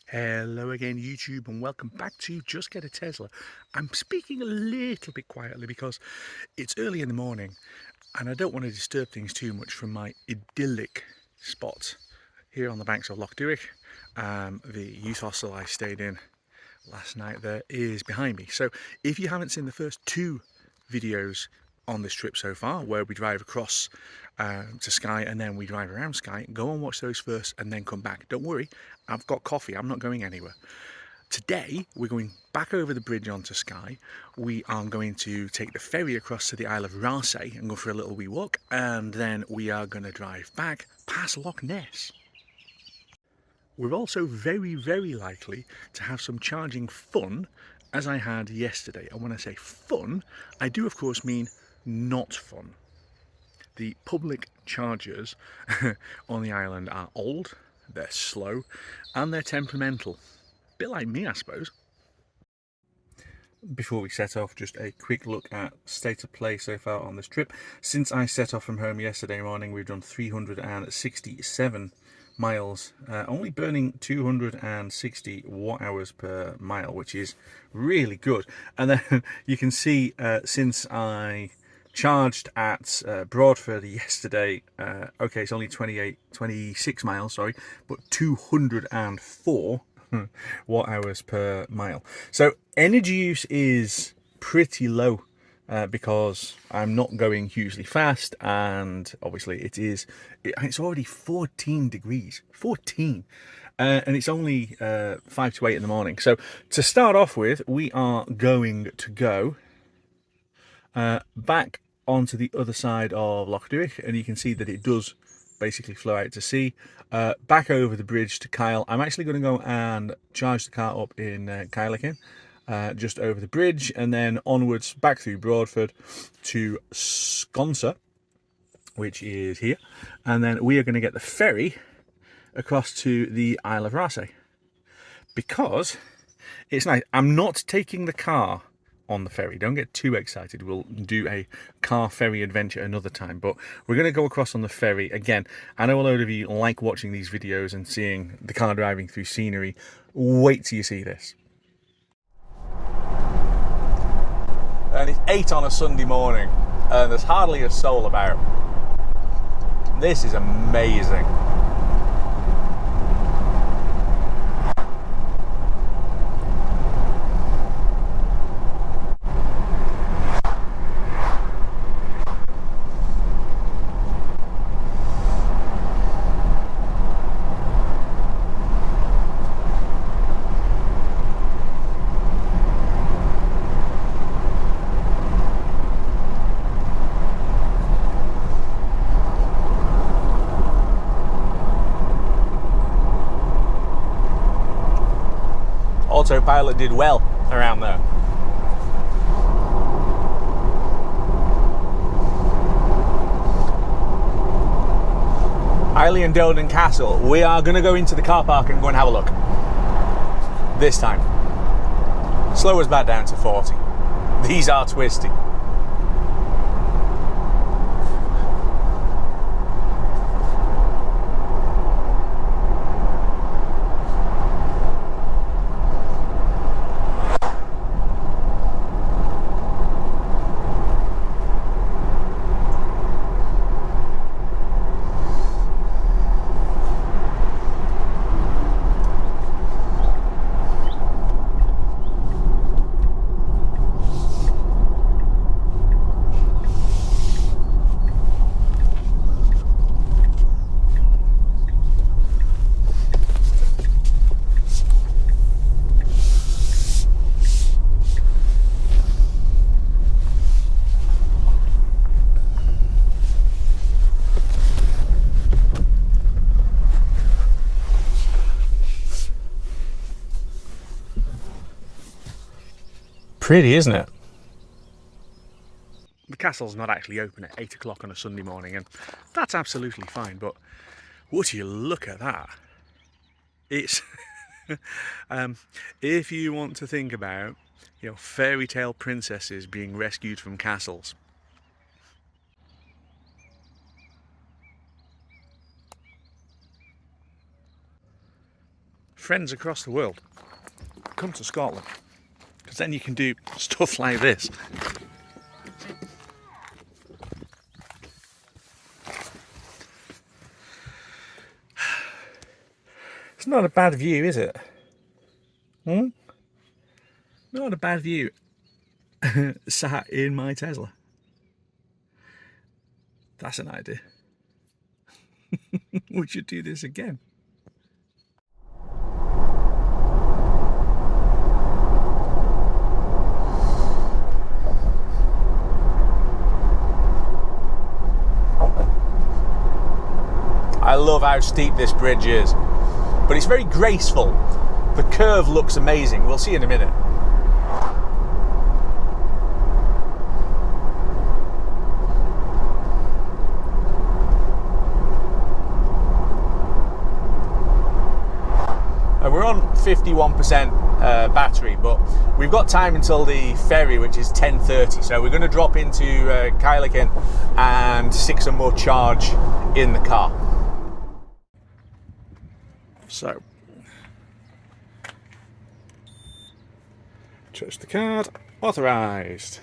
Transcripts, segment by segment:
Hello again YouTube and welcome back to Just Get a Tesla. I'm speaking a little bit quietly because it's early in the morning and I don't want to disturb things too much from my idyllic spot here on the banks of Loch Duich. The youth hostel I stayed in last night there is behind me. So if you haven't seen the first two videos on this trip so far, where we drive across to Skye and then we drive around Skye, go and watch those first and then come back. Don't worry, I've got coffee, I'm not going anywhere. Today we're going back over the bridge onto Skye. We are going to take the ferry across to the Isle of Raasay and go for a little wee walk, and then we are going to drive back past Loch Ness. We're also very likely to have some charging fun as I had yesterday. And when I say fun, I do of course mean not fun. The public chargers on the island are old, they're slow, and they're temperamental. A bit like me, I suppose. Before we set off, just a quick look at state of play so far on this trip. Since I set off from home yesterday morning, we've done 367 miles, only burning 260 watt hours per mile, which is really good. And then you can see since I charged at Broadford yesterday, okay, it's only 26 miles, sorry, but 204 watt hours per mile. So energy use is pretty low because I'm not going hugely fast, and obviously it's already 14 degrees, 14, and it's only 5 to 8 in the morning. So to start off with, we are going to go back onto the other side of Loch Duich, and you can see that it does basically flow out to sea. Back over the bridge to Kyle. I'm actually going to go and charge the car up in Kyleakin, just over the bridge, and then onwards back through Broadford to Sconser, which is here, and then we are going to get the ferry across to the Isle of Raasay because it's nice. I'm not taking the car on the ferry, don't get too excited. We'll do a car ferry adventure another time, but we're going to go across on the ferry. Again, I know a load of you like watching these videos and seeing the car driving through scenery. Wait till you see this. And it's 8 on a Sunday morning and there's hardly a soul about. This is amazing. Autopilot did well around there. Eilean Donan Castle. We are going to go into the car park and go and have a look. This time. Slow us back down to 40. These are twisty. Pretty, isn't it? The castle's not actually open at 8 o'clock on a Sunday morning, and that's absolutely fine, but would you look at that? It's if you want to think about, fairy tale princesses being rescued from castles, friends across the world, come to Scotland, because then you can do stuff like this. It's not a bad view, is it? Not a bad view. Sat in my Tesla. That's an idea. We should do this again. I love how steep this bridge is, but it's very graceful. The curve looks amazing. We'll see in a minute. We're on 51% battery, but we've got time until the ferry, which is 10:30. So we're going to drop into Eilean and stick some more charge in the car. So, touch the card, authorized.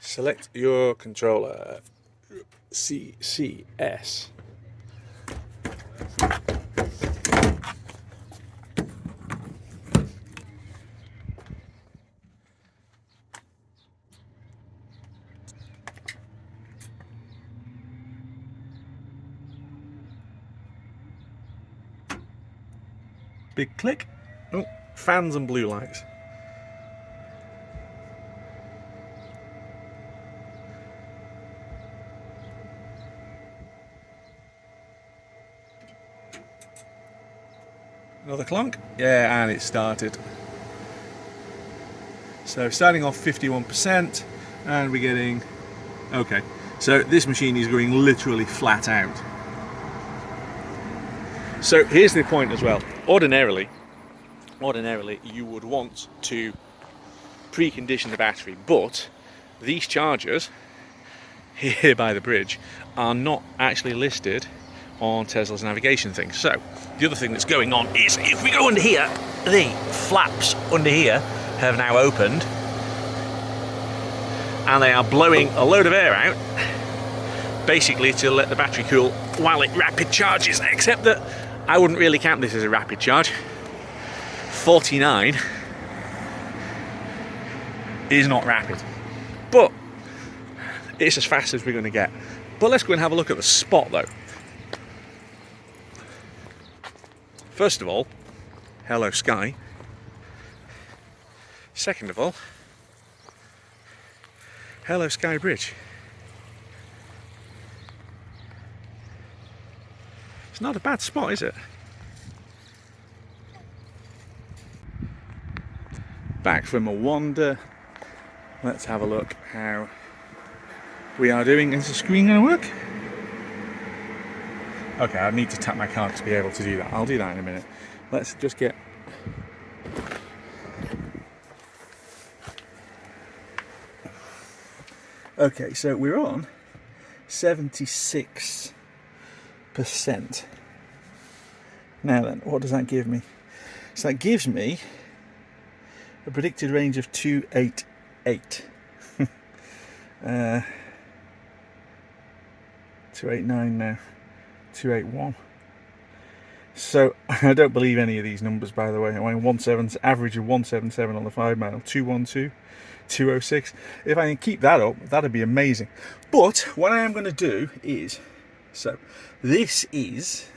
Select your controller, CCS. Big click. Oh, fans and blue lights. Another clunk. Yeah, and it started. So starting off 51%, and we're getting... Okay, so this machine is going literally flat out. So here's the point as well. Ordinarily you would want to precondition the battery, but these chargers here by the bridge are not actually listed on Tesla's navigation thing. So the other thing that's going on is, if we go under here, the flaps under here have now opened and they are blowing a load of air out, basically to let the battery cool while it rapid charges, except that I wouldn't really count this as a rapid charge. 49 is not rapid, but it's as fast as we're going to get. But let's go and have a look at the spot though. First of all, hello Skye. Second of all, hello Skye Bridge. It's not a bad spot, is it? Back from a wander. Let's have a look how we are doing. Is the screen going to work? Okay, I need to tap my card to be able to do that. I'll do that in a minute. Let's just get... Okay, so we're on 76%. Now then, what does that give me? So that gives me a predicted range of 288. 289 now. 281. So I don't believe any of these numbers, by the way. I went average of 177 on the 5 mile, 212, 206. If I can keep that up, that'd be amazing. But what I am going to do is, so this is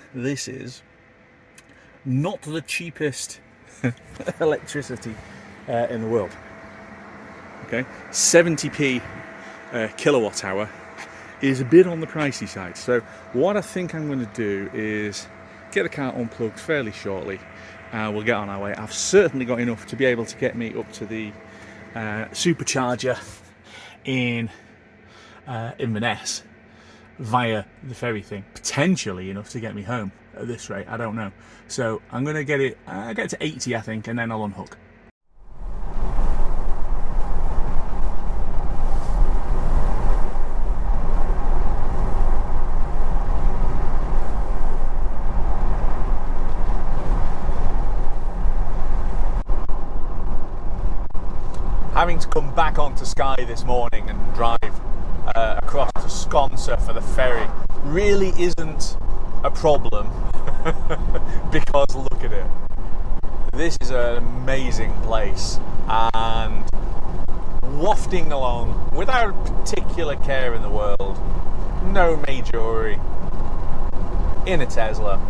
not the cheapest electricity in the world. Okay, 70p kilowatt hour is a bit on the pricey side. So what I think I'm going to do is get the car unplugged fairly shortly and we'll get on our way. I've certainly got enough to be able to get me up to the supercharger in Ness via the ferry thing. Potentially enough to get me home at this rate, I don't know. So I'm going to get it to 80 I think, and then I'll unhook. come back onto Skye this morning and drive across to Sconser for the ferry really isn't a problem because look at it. This is an amazing place, and wafting along without a particular care in the world, no major worry, in a Tesla.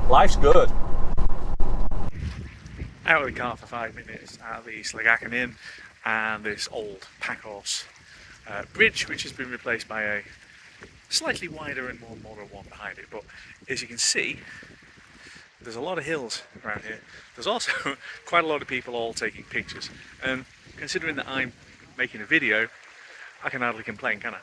Life's good. Out of the car for 5 minutes at the Slagacan Inn and this old packhorse bridge, which has been replaced by a slightly wider and more modern one behind it. But as you can see, there's a lot of hills around here. There's also quite a lot of people all taking pictures, and considering that I'm making a video, I can hardly complain, can I?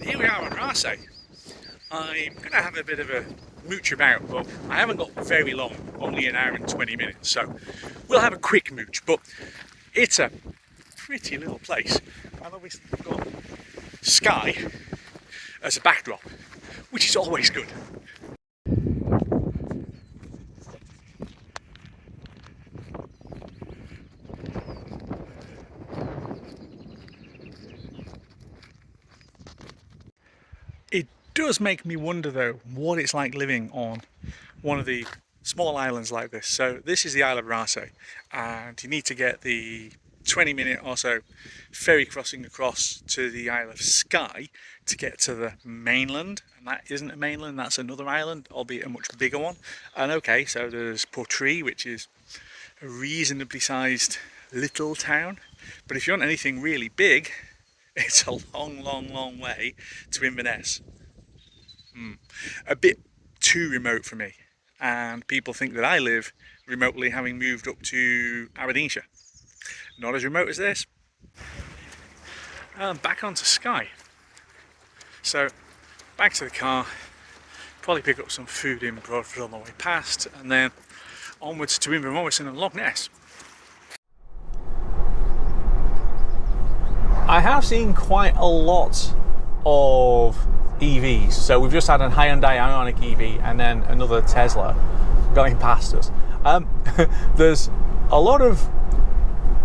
Here we are on Raasay. I'm going to have a bit of a mooch about, but I haven't got very long, only an hour and 20 minutes, so we'll have a quick mooch. But it's a pretty little place, and obviously we've got Skye as a backdrop, which is always good. It does make me wonder though what it's like living on one of the small islands like this. So this is the Isle of Raasay, and you need to get the 20-minute or so ferry crossing across to the Isle of Skye to get to the mainland, and that isn't a mainland, that's another island, albeit a much bigger one. And okay, so there's Portree, which is a reasonably sized little town, but if you want anything really big, it's a long way to Inverness. A bit too remote for me, and people think that I live remotely, having moved up to Aberdeenshire. Not as remote as this. Back onto Skye. So back to the car, probably pick up some food in Broadford on the way past, and then onwards to Invermorrison and Loch Ness. I have seen quite a lot of EVs. So we've just had a Hyundai Ioniq EV and then another Tesla going past us. There's a lot of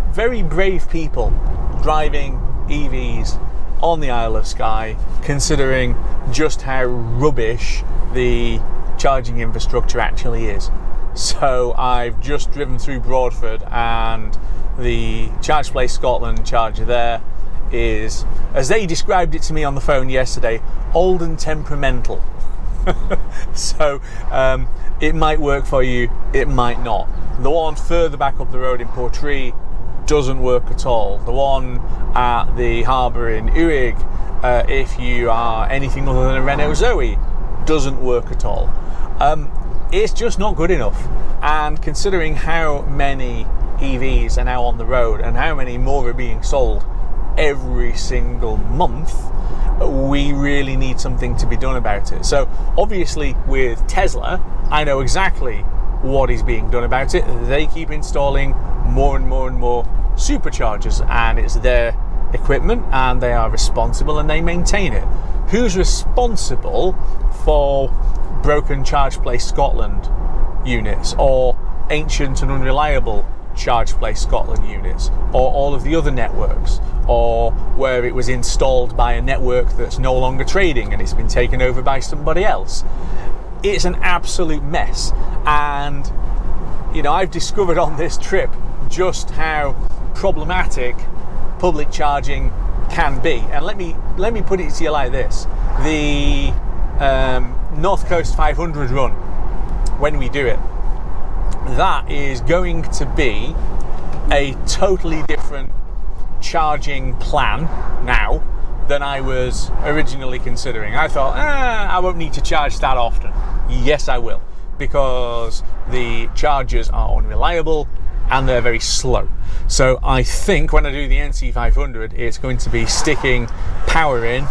very brave people driving EVs on the Isle of Skye, considering just how rubbish the charging infrastructure actually is. So I've just driven through Broadford, and the Charge Place Scotland charger there is, as they described it to me on the phone yesterday, old and temperamental. So it might work for you, it might not. The one further back up the road in Portree doesn't work at all. The one at the harbour in Uig, if you are anything other than a Renault Zoe, doesn't work at all. It's just not good enough. And considering how many EVs are now on the road and how many more are being sold every single month, we really need something to be done about it. So obviously with Tesla, I know exactly what is being done about it. They keep installing more and more superchargers, and it's their equipment and they are responsible and they maintain it. Who's responsible for broken Charge Place Scotland units, or ancient and unreliable Charge Place Scotland units, or all of the other networks, or where it was installed by a network that's no longer trading and it's been taken over by somebody else? It's an absolute mess. And I've discovered on this trip just how problematic public charging can be. And let me put it to you like this: the North Coast 500 run, when we do it, that is going to be a totally different charging plan now than I was originally considering. I thought, I won't need to charge that often. Yes, I will, because the chargers are unreliable and they're very slow. So I think when I do the NC500, it's going to be sticking power in,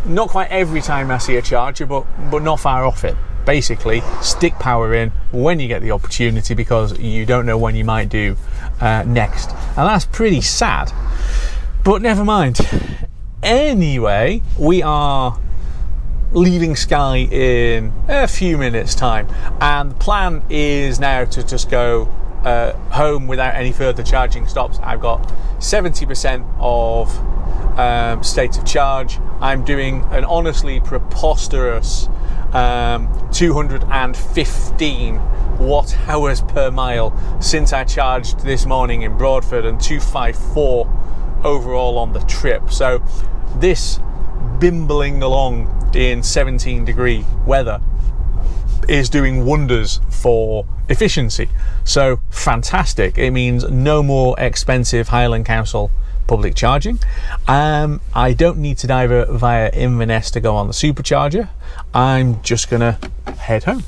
not quite every time I see a charger, but not far off it. Basically, stick power in when you get the opportunity, because you don't know when you might do next. And that's pretty sad, but never mind. Anyway, we are leaving Skye in a few minutes' time, and the plan is now to just go home without any further charging stops. I've got 70% of state of charge. I'm doing an honestly preposterous 215 watt hours per mile since I charged this morning in Broadford, and 254 overall on the trip. So this bimbling along in 17 degree weather is doing wonders for efficiency. So fantastic. It means no more expensive Highland Council public charging. I don't need to divert via Inverness to go on the supercharger. I'm just gonna head home.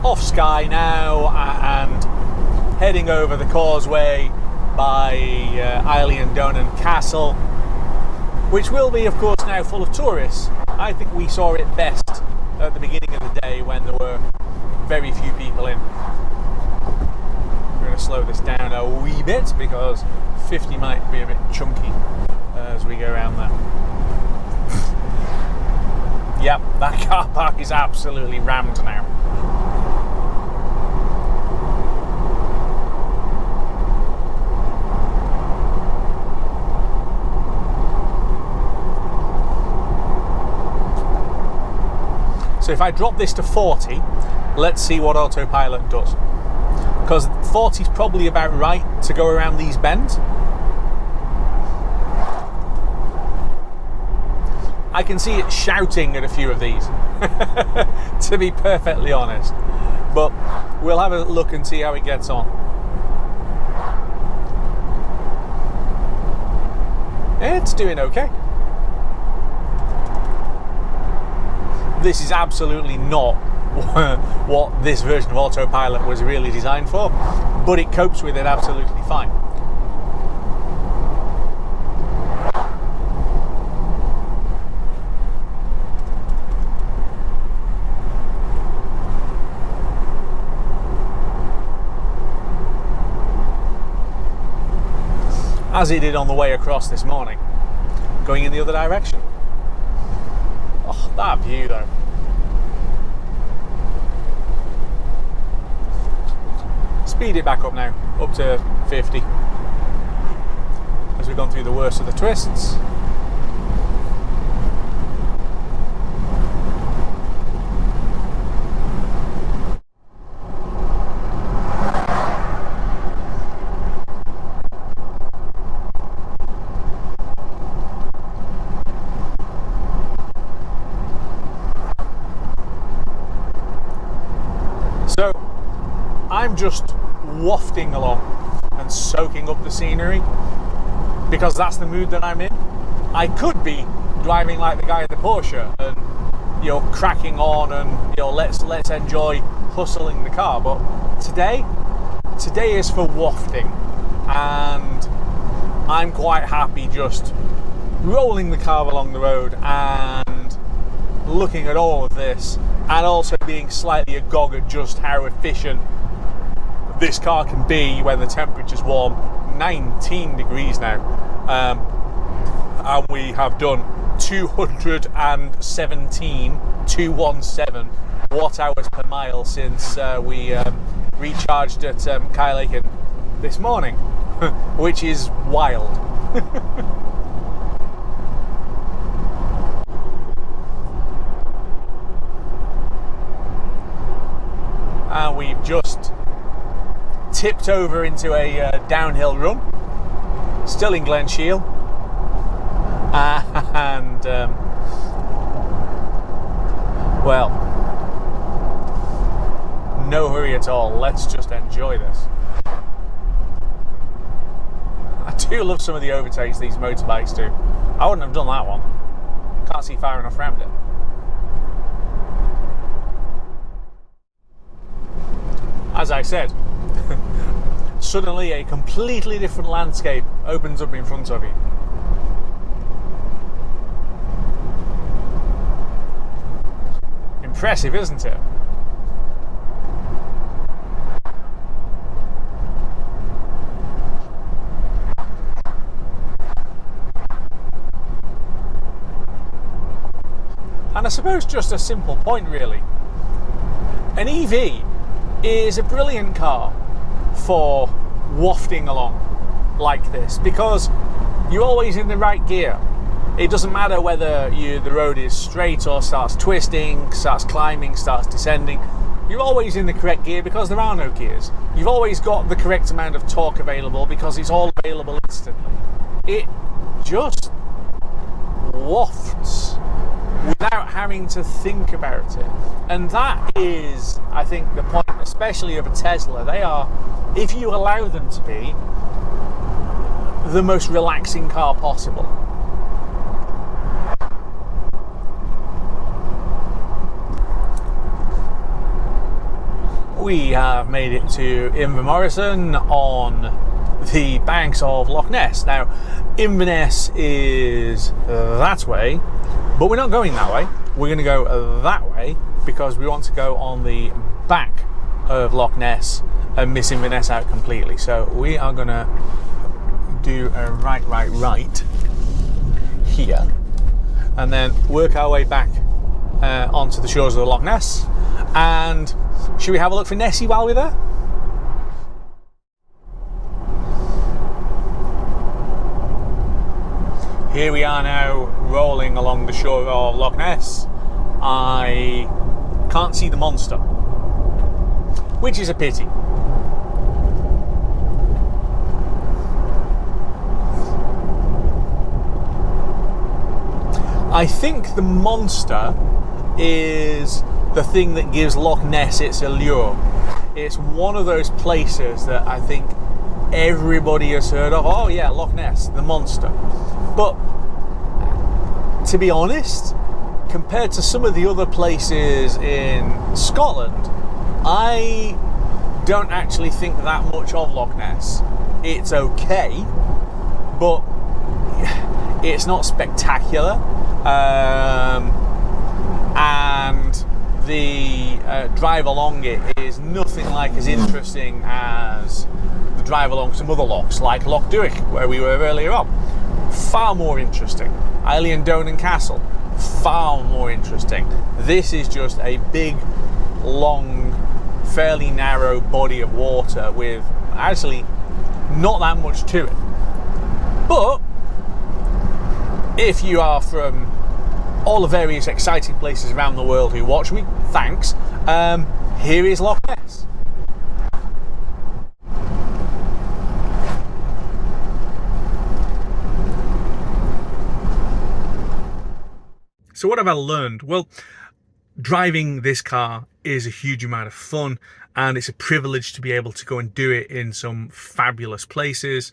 Off Skye now and heading over the causeway by Eilean Donan Castle, which will be, of course, now full of tourists. I think we saw it best at the beginning of the day when there were very few people in. We're going to slow this down a wee bit because 50 might be a bit chunky as we go around that. Yep, that car park is absolutely rammed now. So if I drop this to 40, let's see what autopilot does. Because 40 is probably about right to go around these bends. I can see it shouting at a few of these, to be perfectly honest. But we'll have a look and see how it gets on. It's doing okay. This is absolutely not what this version of autopilot was really designed for, but it copes with it absolutely fine. As it did on the way across this morning, going in the other direction. Oh, that view though. Speed it back up now, up to 50. As we've gone through the worst of the twists. So I'm just wafting along and soaking up the scenery because that's the mood that I'm in. I could be driving like the guy in the Porsche and, you know, cracking on and, you know, let's enjoy hustling the car, but today is for wafting, and I'm quite happy just rolling the car along the road and looking at all of this, and also being slightly agog at just how efficient this car can be when the temperature's warm. 19 degrees now, and we have done 217 watt hours per mile since we recharged at Eilean this morning, which is wild. And we've just tipped over into a downhill run, still in Glen Shiel, and well, no hurry at all. Let's just enjoy this. I do love some of the overtakes these motorbikes do. I wouldn't have done that one. Can't see far enough around it. As I said, suddenly a completely different landscape opens up in front of you. Impressive, isn't it? And I suppose just a simple point really. An EV is a brilliant car for wafting along like this because you're always in the right gear. It doesn't matter whether the road is straight or starts twisting, starts climbing, starts descending. You're always in the correct gear because there are no gears. You've always got the correct amount of torque available because it's all available instantly. It just wafts without having to think about it. And that is, I think, the point, especially of a Tesla. They are, if you allow them to be, the most relaxing car possible. We have made it to Invermorrison on the banks of Loch Ness. Now, Inverness is that way, but we're not going that way. We're going to go that way because we want to go on the back of Loch Ness and miss Inverness out completely. So we are going to do a right here and then work our way back onto the shores of the Loch Ness. And should we have a look for Nessie while we're there? Here we are now rolling along the shore of Loch Ness. I can't see the monster, which is a pity. I think the monster is the thing that gives Loch Ness its allure. It's one of those places that I think everybody has heard of. Oh yeah, Loch Ness, the monster. But to be honest, compared to some of the other places in Scotland, I don't actually think that much of Loch Ness. It's okay, but it's not spectacular. And the drive along it is nothing like as interesting as the drive along some other lochs, like Loch Duich, where we were earlier on. Far more interesting. Eilean Donan Castle, far more interesting. This is just a big, long, fairly narrow body of water with actually not that much to it. But if you are from all the various exciting places around the world who watch me, thanks. Here is Loch Ness. So what have I learned? Well, driving this car is a huge amount of fun, and it's a privilege to be able to go and do it in some fabulous places.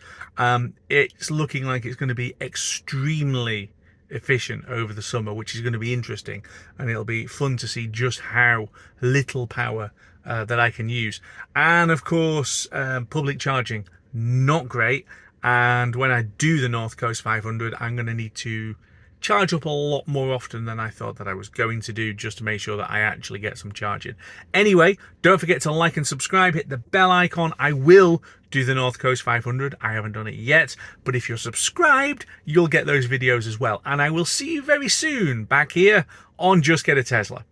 It's looking like it's going to be extremely efficient over the summer, which is going to be interesting, and it'll be fun to see just how little power that I can use. And of course, public charging, not great. And when I do the North Coast 500, I'm going to need to charge up a lot more often than I thought that I was going to do, just to make sure that I actually get some charging. Anyway, don't forget to like and subscribe, hit the bell icon. I will do the North Coast 500. I haven't done it yet, but if you're subscribed, you'll get those videos as well. And I will see you very soon back here on Just Get a Tesla.